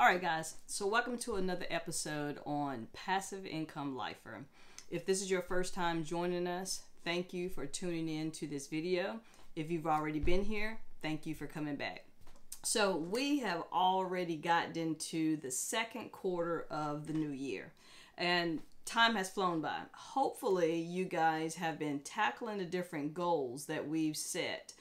All right, guys, so welcome to another episode on Passive Income Lifer. If this is your first time joining us, thank you for tuning in to this video. If you've already been here, thank you for coming back. So we have already gotten into the second quarter of the new year, and time has flown by. Hopefully you guys have been tackling the different goals that we've set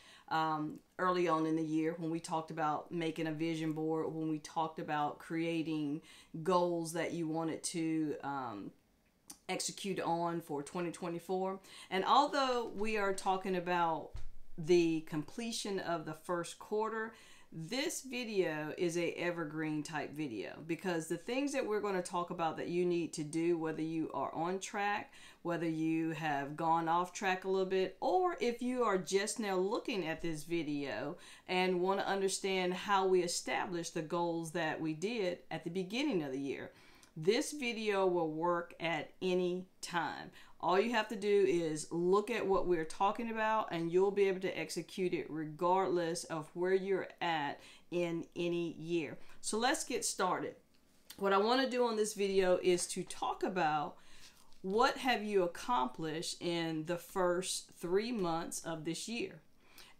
early on in the year, when we talked about making a vision board, when we talked about creating goals that you wanted to execute on for 2024. And although we are talking about the completion of the first quarter, this video is a evergreen type video, because the things that we're going to talk about that you need to do, whether you are on track, whether you have gone off track a little bit, or if you are just now looking at this video and want to understand how we established the goals that we did at the beginning of the year, this video will work at any time. All you have to do is look at what we're talking about, and you'll be able to execute it regardless of where you're at in any year. So let's get started. What I want to do on this video is to talk about what have you accomplished in the first 3 months of this year.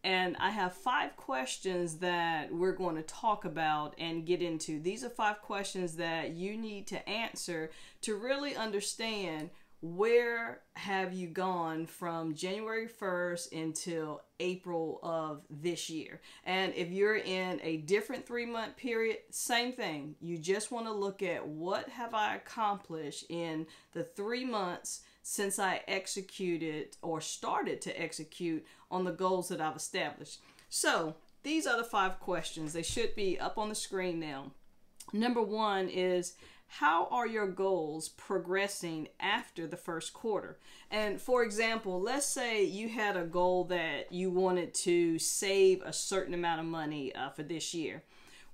And I have 5 questions that we're going to talk about and get into. These are 5 questions that you need to answer to really understand where have you gone from January 1st until April of this year. And if you're in a different 3-month period, same thing. You just want to look at what have I accomplished in the 3 months since I executed or started to execute on the goals that I've established. So these are the 5 questions. They should be up on the screen now. Number 1 is, how are your goals progressing after the first quarter? And for example, let's say you had a goal that you wanted to save a certain amount of money for this year.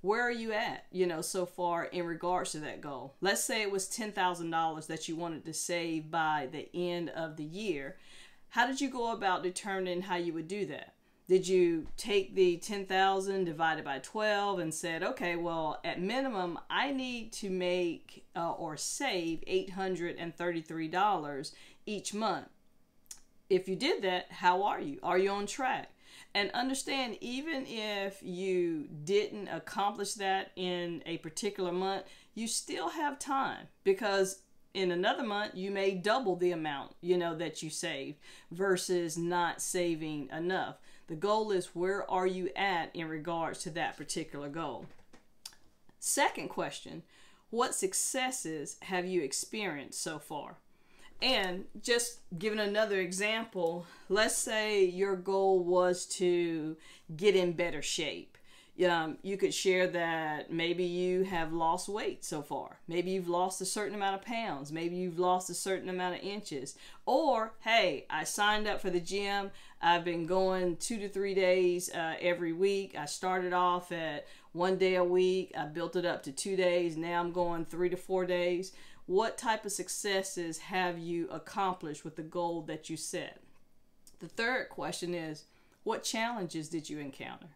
Where are you at, so far in regards to that goal? Let's say it was $10,000 that you wanted to save by the end of the year. How did you go about determining how you would do that? Did you take the 10,000 divided by 12 and said, okay, well, at minimum, I need to make or save $833 each month? If you did that, how are you? Are you on track? And understand, even if you didn't accomplish that in a particular month, you still have time, because in another month, you may double the amount, that you saved versus not saving enough. The goal is, where are you at in regards to that particular goal? Second question, what successes have you experienced so far? And just giving another example, let's say your goal was to get in better shape. You could share that maybe you have lost weight so far. Maybe you've lost a certain amount of pounds. Maybe you've lost a certain amount of inches. Or, hey, I signed up for the gym. I've been going 2 to 3 days every week. I started off at 1 day a week. I built it up to 2 days. Now I'm going 3 to 4 days. What type of successes have you accomplished with the goal that you set? The third question is, what challenges did you encounter?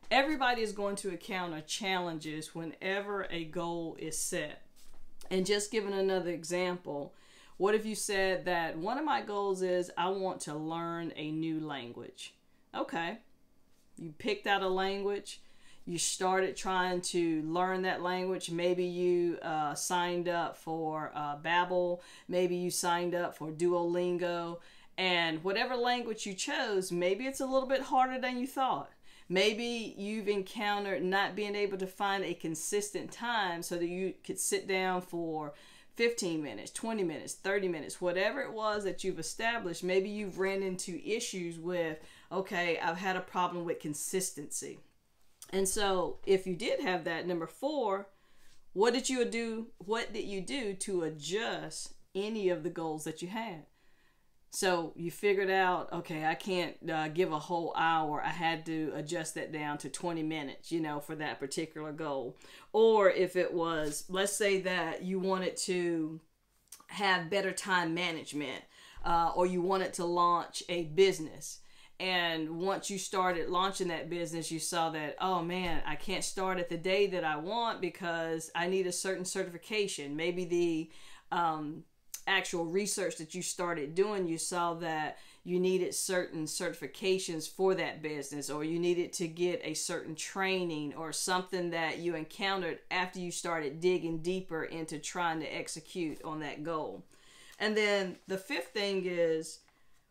Everybody is going to encounter challenges whenever a goal is set. And just giving another example, what if you said that one of my goals is I want to learn a new language? Okay, you picked out a language. You started trying to learn that language. Maybe you signed up for Babbel. Maybe you signed up for Duolingo. And whatever language you chose, maybe it's a little bit harder than you thought. Maybe you've encountered not being able to find a consistent time so that you could sit down for 15 minutes, 20 minutes, 30 minutes, whatever it was that you've established. Maybe you've ran into issues with, okay, I've had a problem with consistency. And so if you did have that, number 4, what did you do to adjust any of the goals that you had? So you figured out, okay, I can't give a whole hour. I had to adjust that down to 20 minutes, for that particular goal. Or if it was, let's say that you wanted to have better time management, or you wanted to launch a business. And once you started launching that business, you saw that, oh man, I can't start at the day that I want because I need a certain certification. Maybe the actual research that you started doing, you saw that you needed certain certifications for that business, or you needed to get a certain training or something that you encountered after you started digging deeper into trying to execute on that goal. And then the fifth thing is,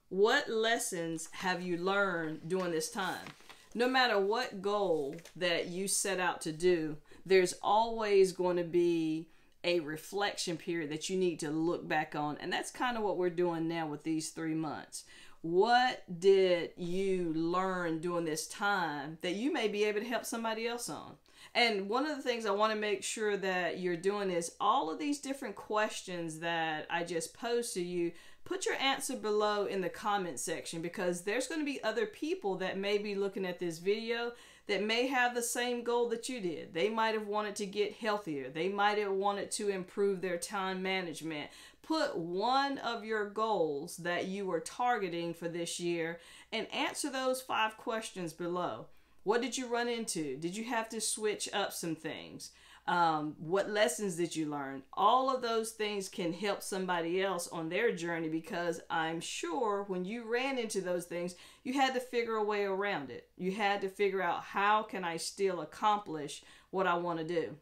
what lessons have you learned during this time? No matter what goal that you set out to do, there's always going to be a reflection period that you need to look back on. And that's kind of what we're doing now with these 3 months. What did you learn during this time that you may be able to help somebody else on? And one of the things I want to make sure that you're doing is all of these different questions that I just posed to you, put your answer below in the comment section, because there's going to be other people that may be looking at this video that may have the same goal that you did. They might have wanted to get healthier. They might have wanted to improve their time management. Put one of your goals that you were targeting for this year and answer those 5 questions below. What did you run into? Did you have to switch up some things? What lessons did you learn? All of those things can help somebody else on their journey, because I'm sure when you ran into those things, you had to figure a way around it. You had to figure out, how can I still accomplish what I want to do?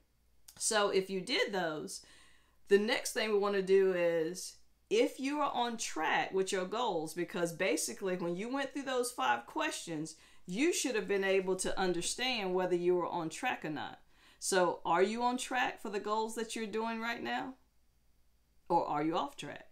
So if you did those, the next thing we want to do is, if you are on track with your goals, because basically when you went through those 5 questions, you should have been able to understand whether you were on track or not. So are you on track for the goals that you're doing right now? Or are you off track?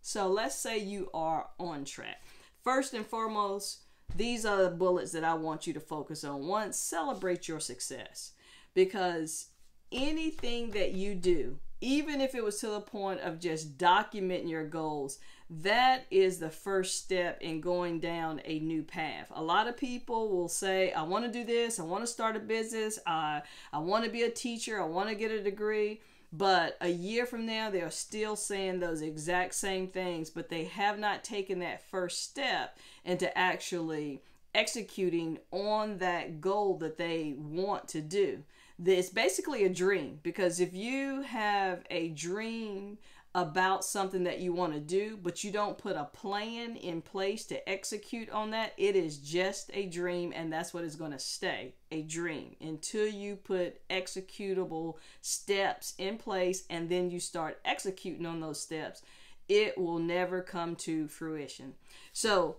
So let's say you are on track. First and foremost, these are the bullets that I want you to focus on. 1, celebrate your success. Because anything that you do, even if it was to the point of just documenting your goals, that is the first step in going down a new path. A lot of people will say, I want to do this, I want to start a business, I want to be a teacher, I want to get a degree. But a year from now, they are still saying those exact same things, but they have not taken that first step into actually executing on that goal that they want to do. It's basically a dream, because if you have a dream about something that you want to do, but you don't put a plan in place to execute on that, it is just a dream, and that's what is going to stay, a dream, until you put executable steps in place and then you start executing on those steps. It will never come to fruition. So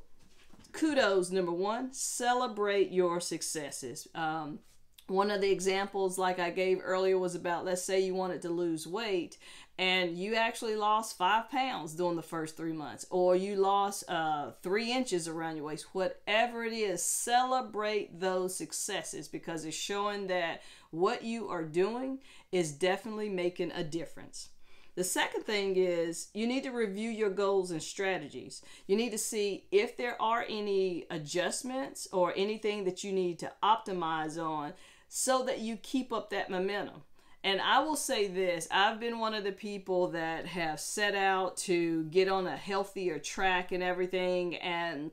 kudos, number 1, celebrate your successes. One of the examples like I gave earlier was about, let's say you wanted to lose weight and you actually lost 5 pounds during the first 3 months, or you lost 3 inches around your waist. Whatever it is, celebrate those successes, because it's showing that what you are doing is definitely making a difference. The second thing is, you need to review your goals and strategies. You need to see if there are any adjustments or anything that you need to optimize on, so that you keep up that momentum. And I will say this, I've been one of the people that have set out to get on a healthier track and everything. And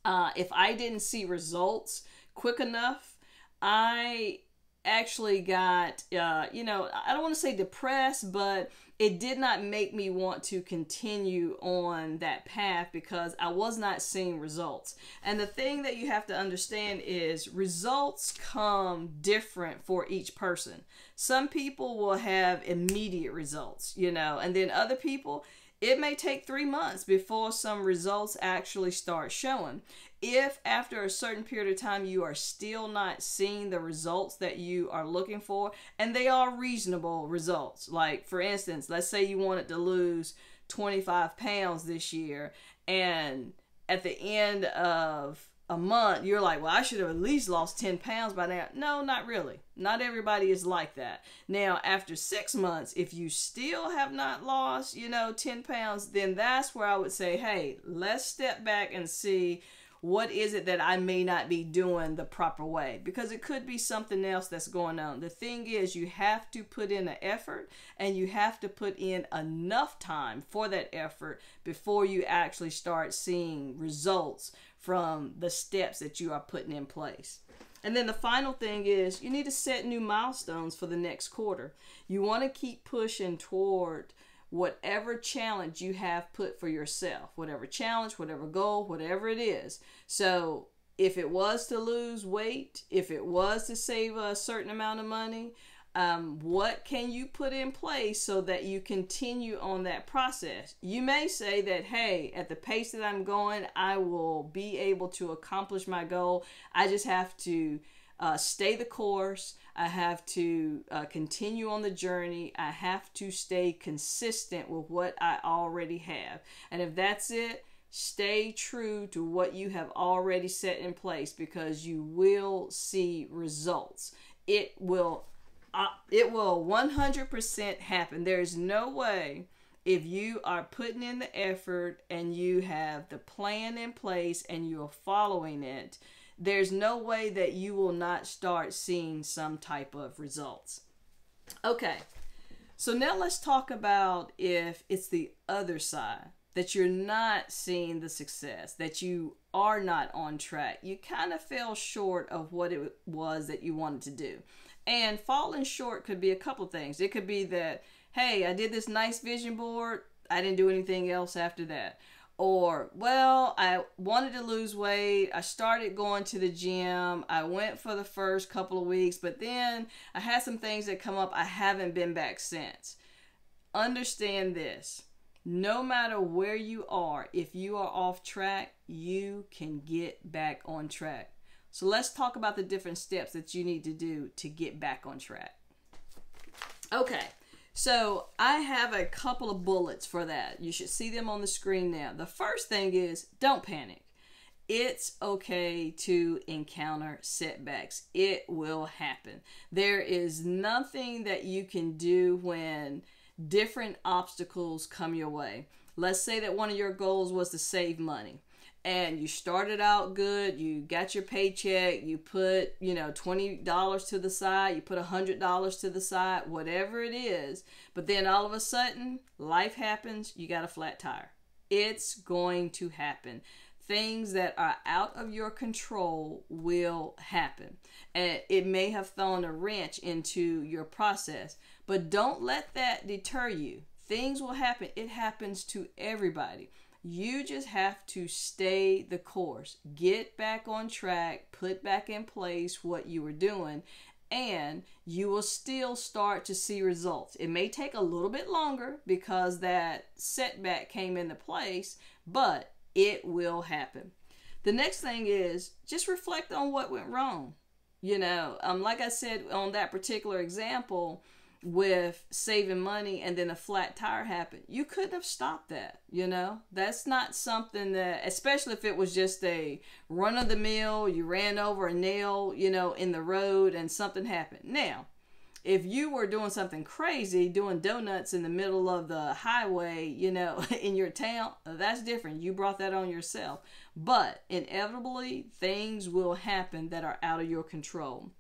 if I didn't see results quick enough, I actually got, I don't want to say depressed, but it did not make me want to continue on that path, because I was not seeing results. And the thing that you have to understand is, results come different for each person. Some people will have immediate results, and then other people, it may take 3 months before some results actually start showing. If after a certain period of time you are still not seeing the results that you are looking for, and they are reasonable results, like for instance, let's say you wanted to lose 25 pounds this year, and at the end of a month you're like, well, I should have at least lost 10 pounds by now. No, not really. Not everybody is like that. Now, after 6 months, if you still have not lost 10 pounds, then that's where I would say, hey, let's step back and see what is it that I may not be doing the proper way? Because it could be something else that's going on. The thing is, you have to put in an effort, and you have to put in enough time for that effort before you actually start seeing results from the steps that you are putting in place. And then the final thing is, you need to set new milestones for the next quarter. You want to keep pushing toward whatever challenge you have put for yourself, whatever challenge, whatever goal, whatever it is. So if it was to lose weight, if it was to save a certain amount of money, what can you put in place so that you continue on that process? You may say that, hey, at the pace that I'm going, I will be able to accomplish my goal. I just have to stay the course. I have to continue on the journey. I have to stay consistent with what I already have. And if that's it, stay true to what you have already set in place, because you will see results. It will 100% happen. There's no way, if you are putting in the effort and you have the plan in place and you are following it, there's no way that you will not start seeing some type of results. Okay, so now let's talk about if it's the other side, that you're not seeing the success, that you are not on track. You kind of fell short of what it was that you wanted to do. And falling short could be a couple things. It could be that, hey, I did this nice vision board, I didn't do anything else after that. Or, well, I wanted to lose weight, I started going to the gym, I went for the first couple of weeks, but then I had some things that come up, I haven't been back since. Understand this. No matter where you are, if you are off track, you can get back on track. So let's talk about the different steps that you need to do to get back on track. Okay. So I have a couple of bullets for that. You should see them on the screen now. The first thing is, don't panic. It's okay to encounter setbacks. It will happen. There is nothing that you can do when different obstacles come your way. Let's say that one of your goals was to save money. And you started out good, you got your paycheck, you put, $20 to the side, you put $100 to the side, whatever it is. But then all of a sudden, life happens, you got a flat tire. It's going to happen. Things that are out of your control will happen. And it may have thrown a wrench into your process. But don't let that deter you. Things will happen. It happens to everybody. You just have to stay the course, get back on track, put back in place what you were doing, and you will still start to see results. It may take a little bit longer because that setback came into place, but it will happen. The next thing is just reflect on what went wrong. Like I said on that particular example, with saving money and then a flat tire happened, you couldn't have stopped that. That's not something that, especially if it was just a run-of-the-mill, you ran over a nail, in the road and something happened. Now, if you were doing something crazy, doing donuts in the middle of the highway, in your town, that's different. You brought that on yourself. But inevitably, things will happen that are out of your control.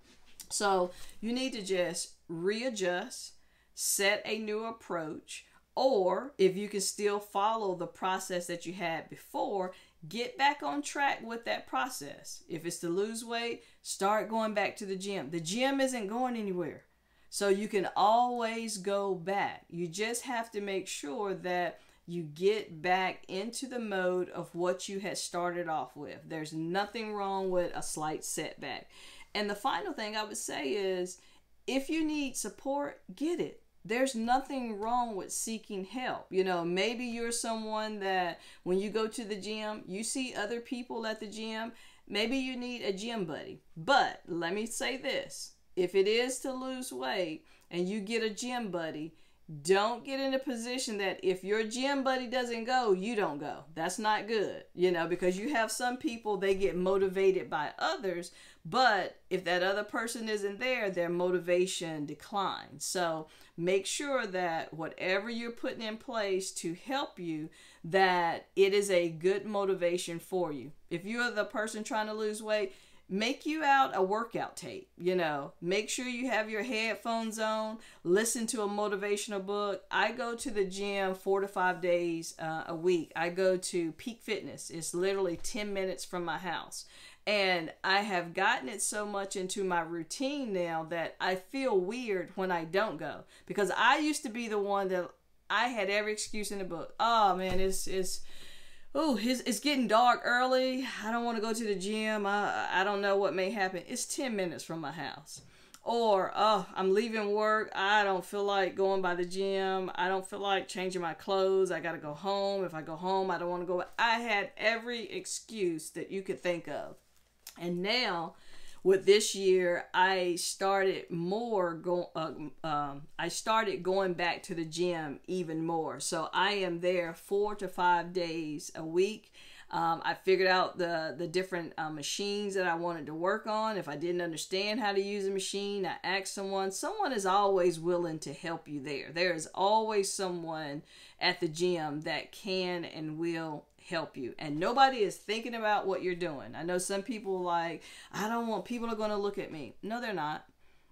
So you need to just readjust, set a new approach, or if you can still follow the process that you had before, get back on track with that process. If it's to lose weight, start going back to the gym. The gym isn't going anywhere. So you can always go back. You just have to make sure that you get back into the mode of what you had started off with. There's nothing wrong with a slight setback. And the final thing I would say is, if you need support, get it. There's nothing wrong with seeking help. Maybe you're someone that when you go to the gym, you see other people at the gym. Maybe you need a gym buddy. But let me say this. If it is to lose weight and you get a gym buddy, Don't get in a position that if your gym buddy doesn't go, you don't go. That's not good, because you have some people, they get motivated by others, but if that other person isn't there, their motivation declines. So make sure that whatever you're putting in place to help you, that it is a good motivation for you. If you're the person trying to lose weight, make you out a workout tape, make sure you have your headphones on, listen to a motivational book. I go to the gym 4 to 5 days a week. I go to Peak Fitness. It's literally 10 minutes from my house. And I have gotten it so much into my routine now that I feel weird when I don't go, because I used to be the one that I had every excuse in the book. Oh man, it's getting dark early. I don't want to go to the gym. I don't know what may happen. It's 10 minutes from my house. Or, I'm leaving work. I don't feel like going by the gym. I don't feel like changing my clothes. I got to go home. If I go home, I don't want to go. I had every excuse that you could think of. And now, with this year, I started going back to the gym even more. So I am there 4 to 5 days a week. I figured out the different machines that I wanted to work on. If I didn't understand how to use a machine, I asked someone. Someone is always willing to help you there. There is always someone at the gym that can and will help you, and nobody is thinking about what you're doing. I know some people like, I don't want people are going to look at me. No, they're not.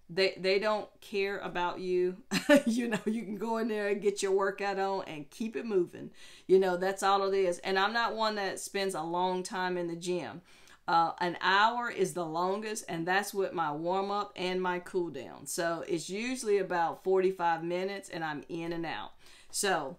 They don't care about you. You can go in there and get your workout on and keep it moving. That's all it is. And I'm not one that spends a long time in the gym. An hour is the longest, and that's with my warm up and my cool down. So it's usually about 45 minutes and I'm in and out. So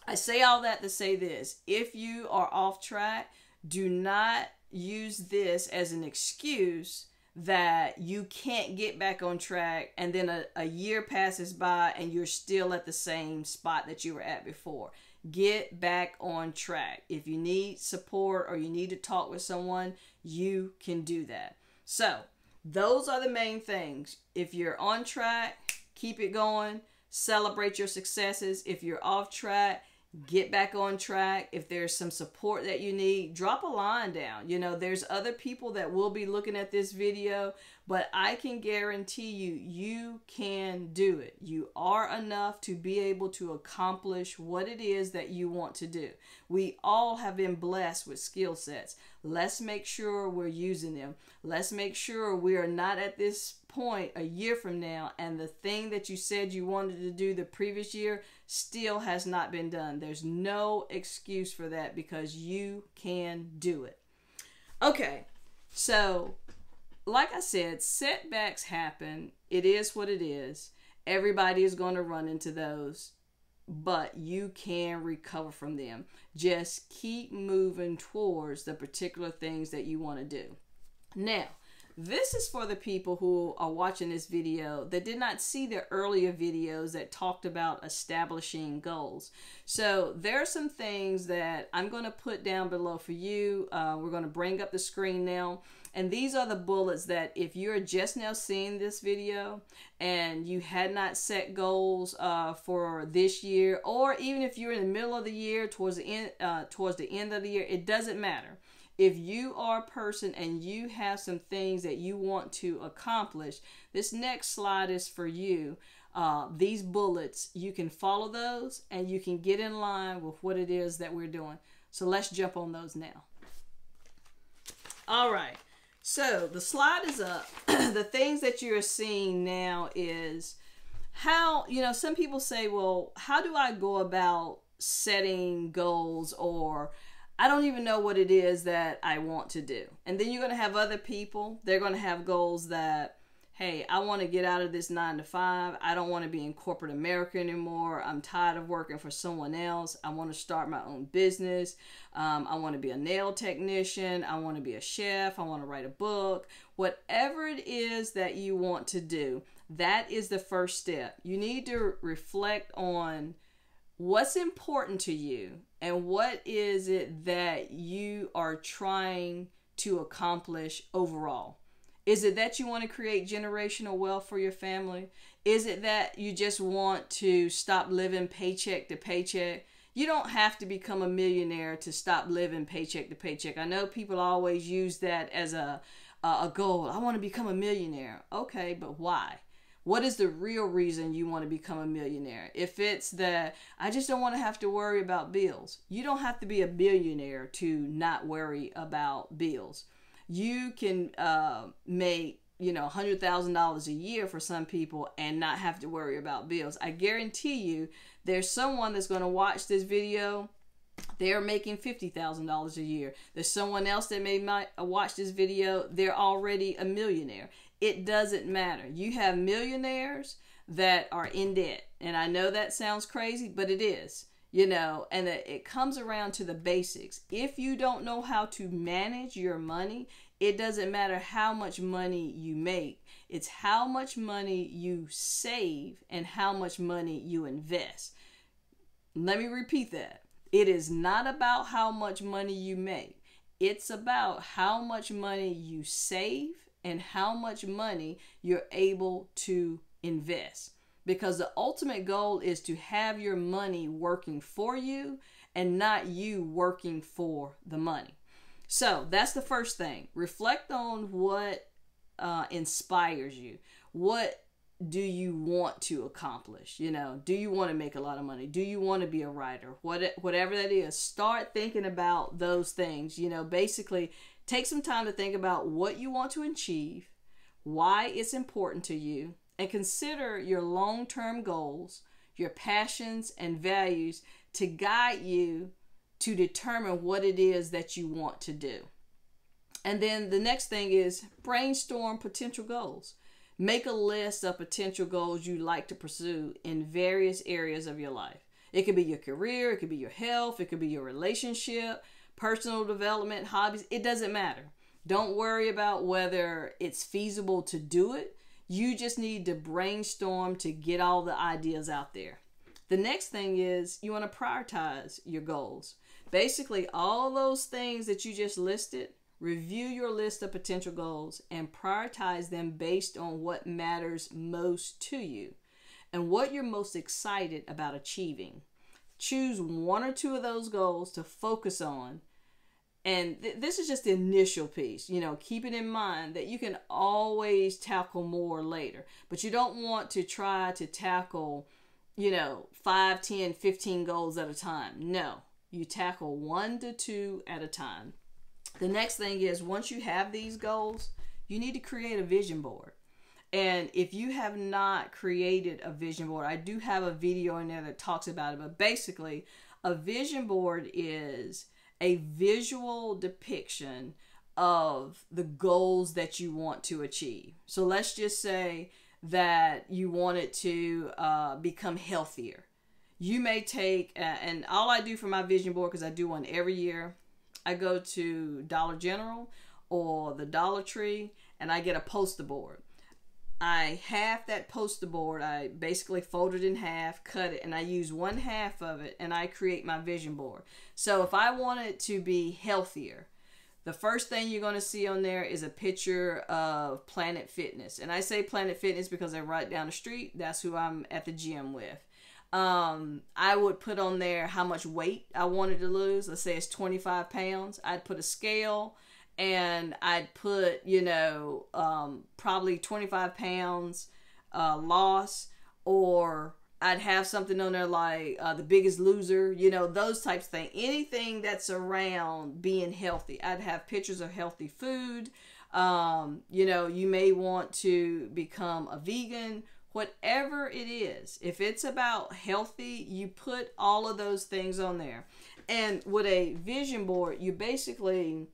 I say all that to say this: if you are off track, do not use this as an excuse that you can't get back on track, and then a year passes by and you're still at the same spot that you were at before. Get back on track. If you need support or you need to talk with someone, you can do that. So those are the main things. If you're on track, keep it going. Celebrate your successes. If you're off track, get back on track. If there's some support that you need, drop a line down. There's other people that will be looking at this video, but I can guarantee you can do it. You are enough to be able to accomplish what it is that you want to do. We all have been blessed with skill sets. Let's make sure we're using them. Let's make sure we are not at this point a year from now and the thing that you said you wanted to do the previous year still has not been done. There's no excuse for that, because you can do it. Okay, so like I said, setbacks happen. It is what it is. Everybody is going to run into those, but you can recover from them. Just keep moving towards the particular things that you want to do. Now, this is for the people who are watching this video that did not see the earlier videos that talked about establishing goals. So there are some things that I'm going to put down below for you. We're going to bring up the screen now. And these are the bullets that if you're just now seeing this video and you had not set goals for this year, or even if you're in the middle of the year, towards the end of the year, it doesn't matter. If you are a person and you have some things that you want to accomplish, this next slide is for you. These bullets, you can follow those and you can get in line with what it is that we're doing. So let's jump on those now. All right. So the slide is up. The things that you're seeing now is how, some people say, well, how do I go about setting goals, or I don't even know what it is that I want to do. And then you're going to have other people. They're going to have goals that, hey, I want to get out of this 9 to 5. I don't want to be in corporate America anymore. I'm tired of working for someone else. I want to start my own business. I want to be a nail technician. I want to be a chef. I want to write a book. Whatever it is that you want to do, that is the first step. You need to reflect on what's important to you and what is it that you are trying to accomplish overall. Is it that you want to create generational wealth for your family? Is it that you just want to stop living paycheck to paycheck? You don't have to become a millionaire to stop living paycheck to paycheck. I know people always use that as a goal. I want to become a millionaire. Okay, but why? What is the real reason you want to become a millionaire? If it's that I just don't want to have to worry about bills, you don't have to be a billionaire to not worry about bills. You can make $100,000 a year for some people and not have to worry about bills. I guarantee you there's someone that's going to watch this video. They're making $50,000 a year. There's someone else that might watch this video. They're already a millionaire. It doesn't matter. You have millionaires that are in debt. And I know that sounds crazy, but it is. And it comes around to the basics. If you don't know how to manage your money, it doesn't matter how much money you make. It's how much money you save and how much money you invest. Let me repeat that. It is not about how much money you make. It's about how much money you save and how much money you're able to invest. Because the ultimate goal is to have your money working for you and not you working for the money. So that's the first thing. Reflect on what inspires you. What do you want to accomplish? Do you want to make a lot of money? Do you want to be a writer? Whatever that is, start thinking about those things. Basically take some time to think about what you want to achieve, why it's important to you, and consider your long-term goals, your passions and values to guide you to determine what it is that you want to do. And then the next thing is brainstorm potential goals. Make a list of potential goals you'd like to pursue in various areas of your life. It could be your career, it could be your health, it could be your relationship, personal development, hobbies. It doesn't matter. Don't worry about whether it's feasible to do it. You just need to brainstorm to get all the ideas out there. The next thing is you want to prioritize your goals. Basically, all those things that you just listed, review your list of potential goals and prioritize them based on what matters most to you and what you're most excited about achieving. Choose one or two of those goals to focus on. And this is just the initial piece. Keep it in mind that you can always tackle more later. But you don't want to try to tackle, 5, 10, 15 goals at a time. No, you tackle 1 to 2 at a time. The next thing is once you have these goals, you need to create a vision board. And if you have not created a vision board, I do have a video in there that talks about it. But basically, a vision board is a visual depiction of the goals that you want to achieve. So let's just say that you wanted to become healthier. You may take, and all I do for my vision board, because I do one every year, I go to Dollar General or the Dollar Tree and I get a poster board. I half that poster board, I basically fold it in half, cut it, and I use one half of it and I create my vision board. So if I wanted to be healthier, the first thing you're going to see on there is a picture of Planet Fitness. And I say Planet Fitness because they're right down the street. That's who I'm at the gym with. I would put on there how much weight I wanted to lose. Let's say it's 25 pounds. I'd put a scale and I'd put, probably 25 pounds loss, or I'd have something on there like The Biggest Loser, those types of things. Anything that's around being healthy. I'd have pictures of healthy food. You may want to become a vegan. Whatever it is, if it's about healthy, you put all of those things on there. And with a vision board, you basically,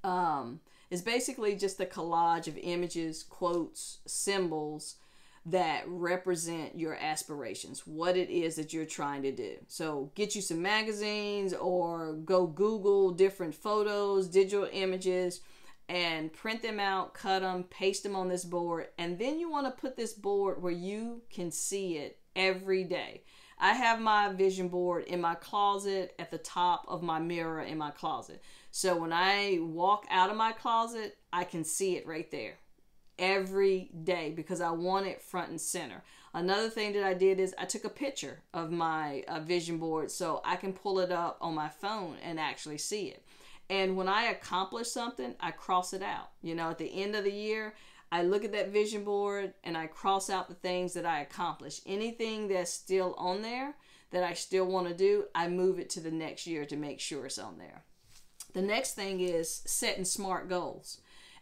it's basically just a collage of images, quotes, symbols that represent your aspirations, what it is that you're trying to do. So get you some magazines or go Google different photos, digital images, and print them out, cut them, paste them on this board. And then you want to put this board where you can see it every day. I have my vision board in my closet at the top of my mirror in my closet. So when I walk out of my closet, I can see it right there every day because I want it front and center. Another thing that I did is I took a picture of my vision board so I can pull it up on my phone and actually see it. And when I accomplish something, I cross it out. You know, at the end of the year, I look at that vision board and I cross out the things that I accomplished. Anything that's still on there that I still want to do, I move it to the next year to make sure it's on there. The next thing is setting SMART goals.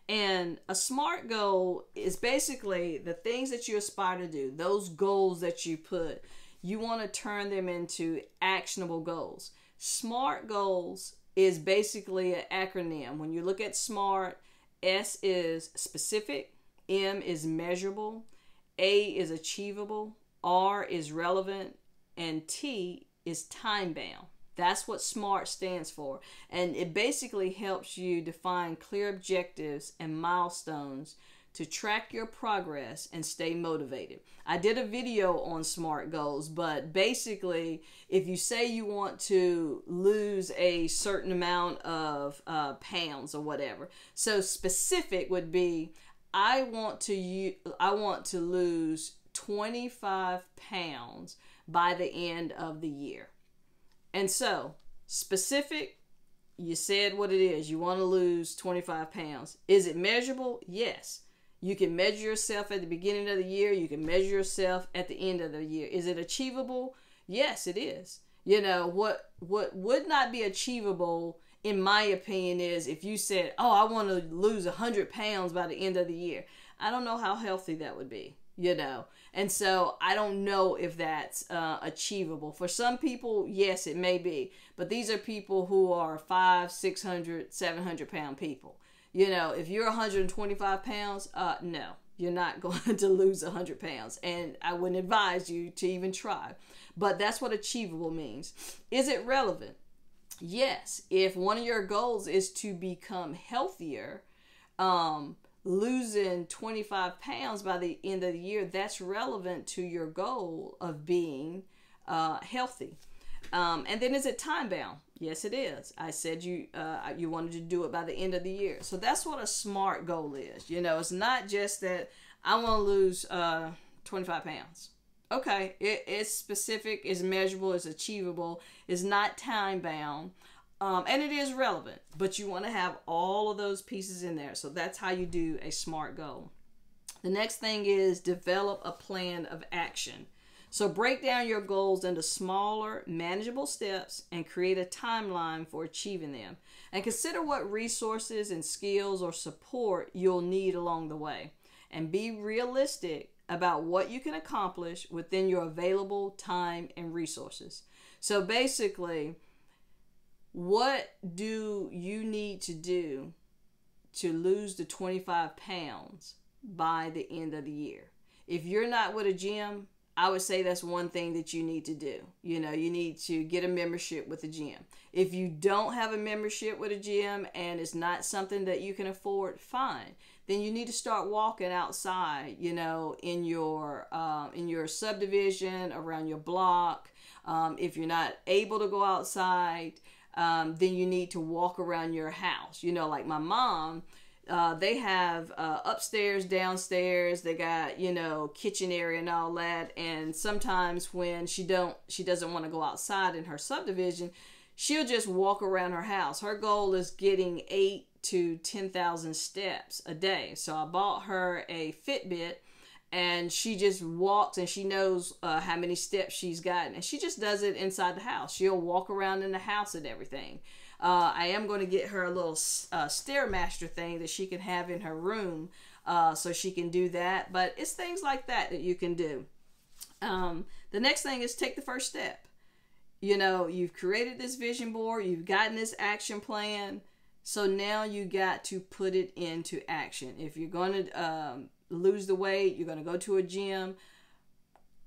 And a SMART goal is basically the things that you aspire to do, those goals that you put. You want to turn them into actionable goals. SMART goals is basically an acronym. When you look at SMART, S is specific, M is measurable, A is achievable, R is relevant, and T is time bound. That's what SMART stands for. And it basically helps you define clear objectives and milestones to track your progress and stay motivated. I did a video on SMART goals, but basically, if you say you want to lose a certain amount of pounds or whatever, so specific would be, I want to lose 25 pounds by the end of the year. And so, specific, you said what it is. You want to lose 25 pounds. Is it measurable? Yes. You can measure yourself at the beginning of the year. You can measure yourself at the end of the year. Is it achievable? Yes, it is. You know, what would not be achievable, in my opinion, is if you said, oh, I want to lose 100 pounds by the end of the year. I don't know how healthy that would be. You know, and so I don't know if that's achievable. For some people, yes, it may be, but these are people who are 500, 600, 700 pound people. You know, if you're 125 pounds, no, you're not going to lose 100 pounds, and I wouldn't advise you to even try. But that's what achievable means. Is it relevant? Yes. If one of your goals is to become healthier, losing 25 pounds by the end of the year, that's relevant to your goal of being healthy. And then is it time bound? Yes, it is. I said you wanted to do it by the end of the year. So that's what a SMART goal is. You know, it's not just that I want to lose 25 pounds. Okay, it's specific, it's measurable, it's achievable, it's not time bound. And it is relevant, but you want to have all of those pieces in there. So that's how you do a SMART goal. The next thing is develop a plan of action. So break down your goals into smaller, manageable steps and create a timeline for achieving them. And consider what resources and skills or support you'll need along the way. And be realistic about what you can accomplish within your available time and resources. So basically, what do you need to do to lose the 25 pounds by the end of the year? If you're not with a gym, I would say that's one thing that you need to do. You know, you need to get a membership with a gym. If you don't have a membership with a gym and it's not something that you can afford, fine. Then you need to start walking outside, you know, in your subdivision, around your block. If you're not able to go outside, then you need to walk around your house. You know, like my mom, they have upstairs, downstairs. They got, you know, kitchen area and all that. And sometimes when she doesn't want to go outside in her subdivision, she'll just walk around her house. Her goal is getting 8,000 to 10,000 steps a day. So I bought her a Fitbit, and she just walks, and she knows how many steps she's gotten, and she just does it inside the house. She'll walk around in the house and everything. I am going to get her a little Stairmaster thing that she can have in her room, so she can do that. But it's things like that that you can do. The next thing is take the first step. You know, you've created this vision board, you've gotten this action plan, so now you got to put it into action. If you're going to lose the weight, you're going to go to a gym,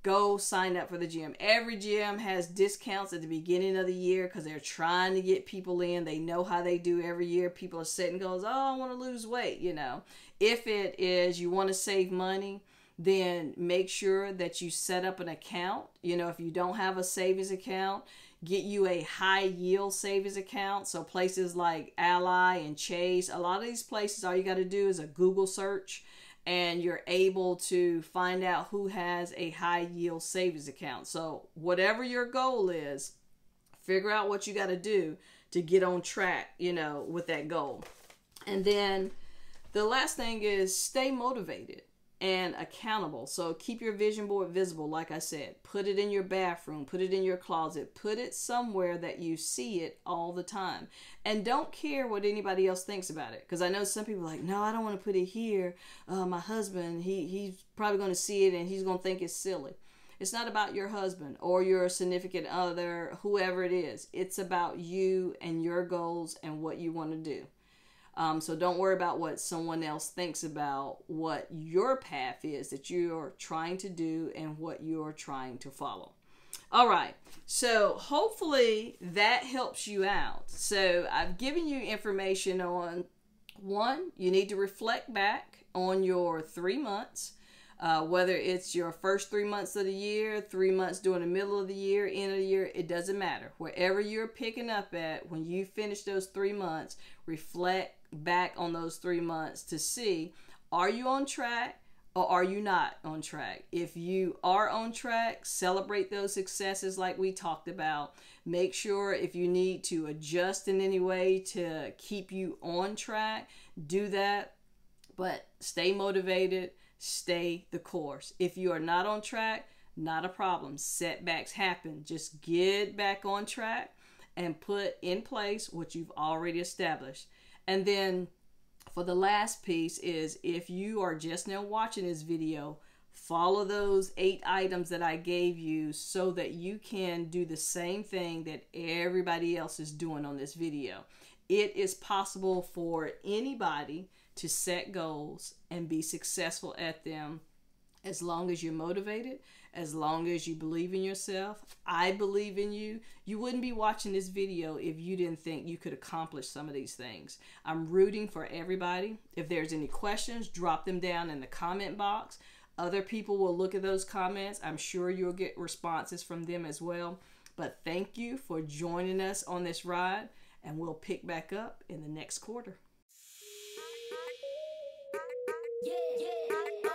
go sign up for the gym. Every gym has discounts at the beginning of the year because they're trying to get people in. They know how they do every year. People are setting goals, oh, I want to lose weight, you know. If it is you want to save money, then make sure that you set up an account. You know, if you don't have a savings account, get you a high yield savings account. So places like Ally and Chase, a lot of these places, all you got to do is a Google search and you're able to find out who has a high yield savings account. So whatever your goal is, figure out what you got to do to get on track, you know, with that goal. And then the last thing is stay motivated and accountable. So keep your vision board visible. Like I said, put it in your bathroom, put it in your closet, put it somewhere that you see it all the time. And don't care what anybody else thinks about it. Because I know some people are like, no, I don't want to put it here. My husband, he's probably going to see it and he's going to think it's silly. It's not about your husband or your significant other, whoever it is. It's about you and your goals and what you want to do. So don't worry about what someone else thinks about what your path is that you're trying to do and what you're trying to follow. All right. So hopefully that helps you out. So I've given you information on, one, you need to reflect back on your 3 months. Whether it's your first 3 months of the year, 3 months during the middle of the year, end of the year, it doesn't matter. Wherever you're picking up at, when you finish those 3 months, reflect back on those 3 months to see, are you on track or are you not on track? If you are on track, celebrate those successes like we talked about. Make sure if you need to adjust in any way to keep you on track, do that. But stay motivated. Stay the course. If you are not on track, not a problem. Setbacks happen. Just get back on track and put in place what you've already established. And then for the last piece is, if you are just now watching this video, follow those 8 items that I gave you so that you can do the same thing that everybody else is doing on this video. It is possible for anybody to set goals and be successful at them as long as you're motivated, as long as you believe in yourself. I believe in you. You wouldn't be watching this video if you didn't think you could accomplish some of these things. I'm rooting for everybody. If there's any questions, drop them down in the comment box. Other people will look at those comments. I'm sure you'll get responses from them as well. But thank you for joining us on this ride, and we'll pick back up in the next quarter. Yeah, yeah.